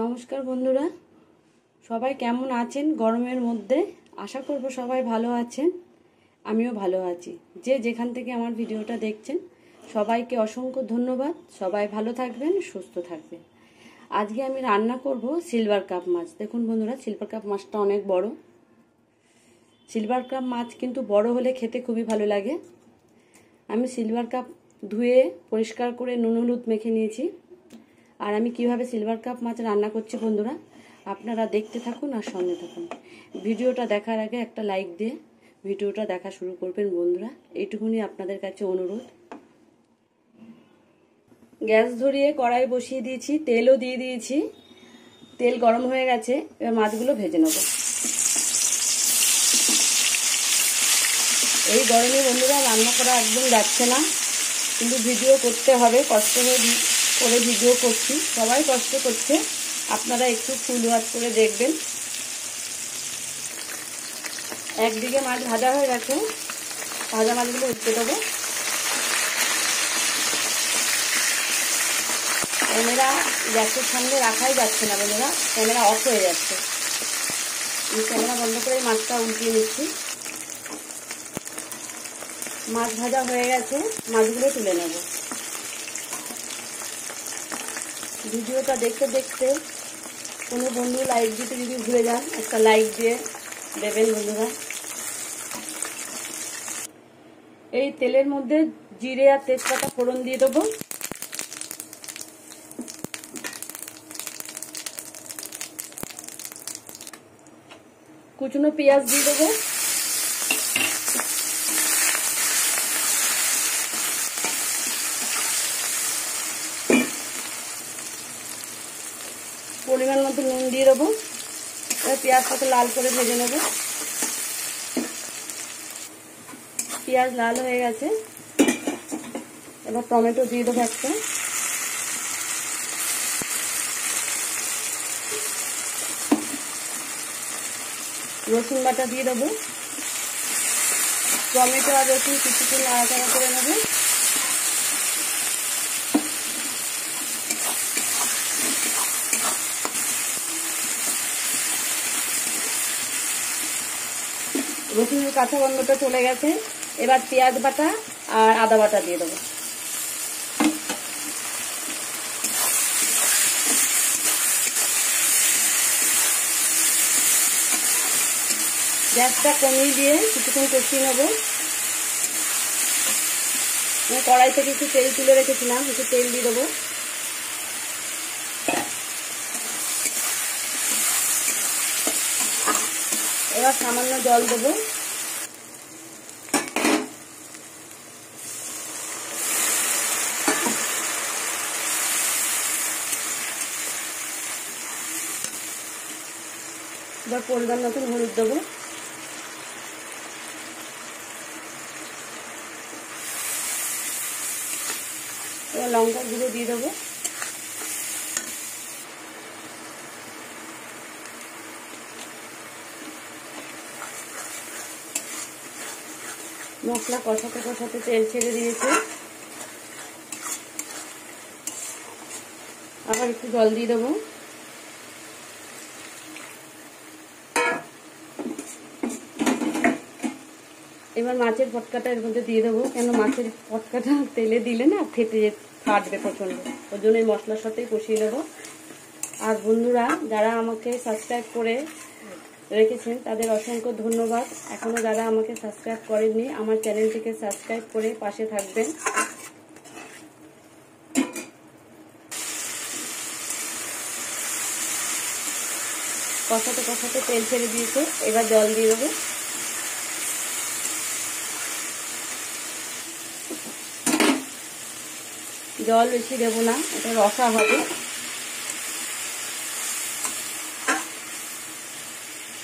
নমস্কার বন্ধুরা, সবাই কেমন আছেন গরমের মধ্যে? আশা করব সবাই ভালো আছেন, আমিও ভালো আছি। যে যেখান থেকে আমার ভিডিওটা দেখছেন সবাইকে অসংখ্য ধন্যবাদ। সবাই ভালো থাকবেন, সুস্থ থাকবেন। আজকে আমি রান্না করব সিলভার কাপ মাছ। দেখুন বন্ধুরা, সিলভার কাপ মাছটা অনেক বড়। সিলভার কাপ মাছ কিন্তু বড় হলে খেতে খুবই ভালো লাগে। আমি সিলভার কাপ ধুয়ে পরিষ্কার করে নুন হলুদ মেখে নিয়েছি। আর আমি কিভাবে সিলভার কাপ মাছ রান্না করছি বন্ধুরা, আপনারা দেখতে থাকুন আর সঙ্গে থাকুন। ভিডিওটা দেখার আগে একটা লাইক দিয়ে ভিডিওটা দেখা শুরু করবেন বন্ধুরা, এইটুকুনি আপনাদের কাছে অনুরোধ। গ্যাস ধরিয়ে কড়াই বসিয়ে দিয়েছি, তেলও দিয়ে দিয়েছি। তেল গরম হয়ে গেছে, এবার মাছগুলো ভেজে নেব। এই গরমে বন্ধুরা রান্না করা একদম যাচ্ছে না, কিন্তু ভিডিও করতে হবে। কষ্ট করে ভিডিও করছি, সবাই কষ্ট করছে, আপনারা একটু ফুল ওয়াচ করে দেখবেন। একদিকে মাছ ভাজা হয়ে গেছে, ভাজা মাছগুলো উঠতে দেবো। ক্যামেরা গ্যাসের সামনে রাখাই যাচ্ছে না বন্ধুরা, ক্যামেরা অফ হয়ে যাচ্ছে। ক্যামেরা বন্ধ করে মাছটা উল্টিয়ে নিচ্ছি। মাছ ভাজা হয়ে গেছে, মাছগুলো তুলে নেব। ভিডিওটা দেখতে দেখতে কোনো বন্ধু লাইক দিতে যদি ভুলে যান, একটা লাইক দিয়ে দেবেন বন্ধুরা। এই তেলের মধ্যে জিরে আর তেজপাতা ফোড়ন দিয়ে দেবো। কুচনো পেঁয়াজ দিয়ে দেবো। পরিমাণ মতো নুন দিয়ে দেবো। এবার পেঁয়াজটাকে লাল করে ভেজে নেব। পেঁয়াজ লাল হয়ে গেছে, এবার টমেটো দিয়ে দেবো একটা। রসুন বাটা দিয়ে দেবো। টমেটো আর রসুন কিছুক্ষণ নাড়াচাড়া করে নেব। রসুনের কাঁচা গন্ধটা চলে গেছে, এবার পেঁয়াজ বাটা আর আদা বাটা দিয়ে দেবো। গ্যাসটা কমিয়ে দিয়ে কিছুক্ষণ কষিয়ে নেব। কড়াই থেকে একটু তেল তুলে রেখেছিলাম, একটু তেল দিয়ে দেবো। এবার সামান্য জল দেবো। এবার পরিমাণ মতন হলুদ দেবো। এবার লঙ্কা গুঁড়ো দিয়ে দেবো। মশলা কষাতে কষাতে তেল ছেড়ে দিয়েছে, আবার একটু জল দিয়ে দেবো। এবার মাছের পটকাটা এর মধ্যে দিয়ে দেবো, কেন মাছের পটকাটা তেলে দিলে না ফেটে ফাটবে প্রচণ্ড, ওই জন্য এই মশলার সাথেই কষিয়ে দেবো। আর বন্ধুরা যারা আমাকে সাবস্ক্রাইব করে রেখেছেন তাদের অসংখ্য ধন্যবাদ। এখনও যারা আমাকে সাবস্ক্রাইব করেননি, আমার চ্যানেলটিকে সাবস্ক্রাইব করে পাশে থাকবেন। কষাতে কষাতে তেল ছেড়ে দিয়েছে, এবার জল দিয়ে দেবো। জল বেশি দেবো না, এটা রসা হবে।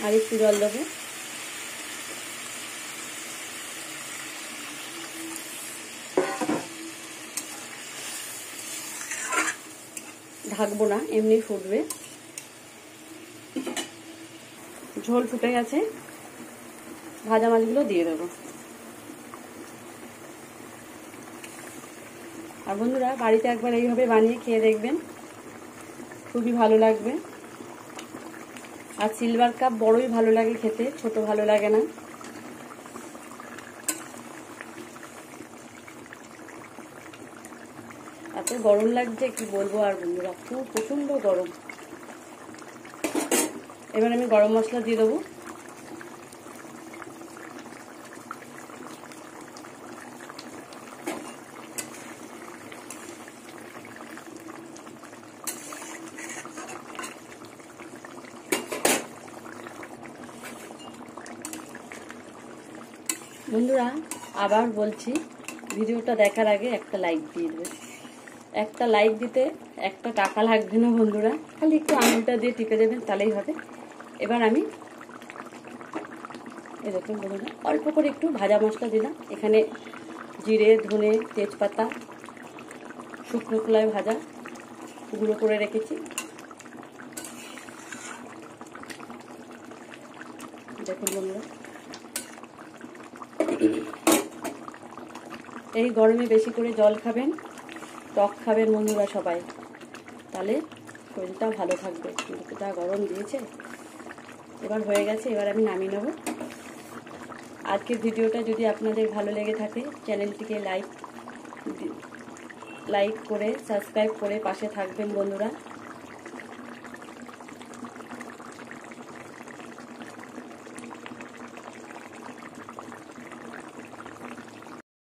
আর একটু জল দেবো। ঢাকবো না, এমনি ফুটবে। ঝোল ফুটে গেছে, ভাজা মাছগুলো দিয়ে দেবো। আর বন্ধুরা বাড়িতে একবার এইভাবে বানিয়ে খেয়ে দেখবেন, খুবই ভালো লাগবে। আর সিলভার কাপ বড়ই ভালো লাগে খেতে, ছোট ভালো লাগে না। এত গরম লাগছে কি বলবো আর বন্ধুরা, খুব প্রচন্ড গরম। এবার আমি গরম মশলা দিয়ে দেবো। বন্ধুরা আবার বলছি, ভিডিওটা দেখার আগে একটা লাইক দিয়ে দেবে। একটা লাইক দিতে একটা টাকা লাগবে না বন্ধুরা, খালি একটু আঙুলটা দিয়ে টিপে দেবেন, তাহলেই হবে। এবার আমি এরকম বন্ধুরা অল্প করে একটু ভাজা মশলা দিলাম। এখানে জিরে, ধনে, তেজপাতা, শুকনো কলাই ভাজা গুঁড়ো করে রেখেছি। দেখুন বন্ধুরা, এই গরমে বেশি করে জল খাবেন, টক খাবেন বন্ধুরা সবাই, তাহলে শরীরটা ভালো থাকবে। কিন্তু যা গরম দিয়েছে। এবার হয়ে গেছে, এবার আমি নামিয়ে নেব। আজকের ভিডিওটা যদি আপনাদের ভালো লেগে থাকে, চ্যানেলটিকে লাইক করে সাবস্ক্রাইব করে পাশে থাকবেন বন্ধুরা।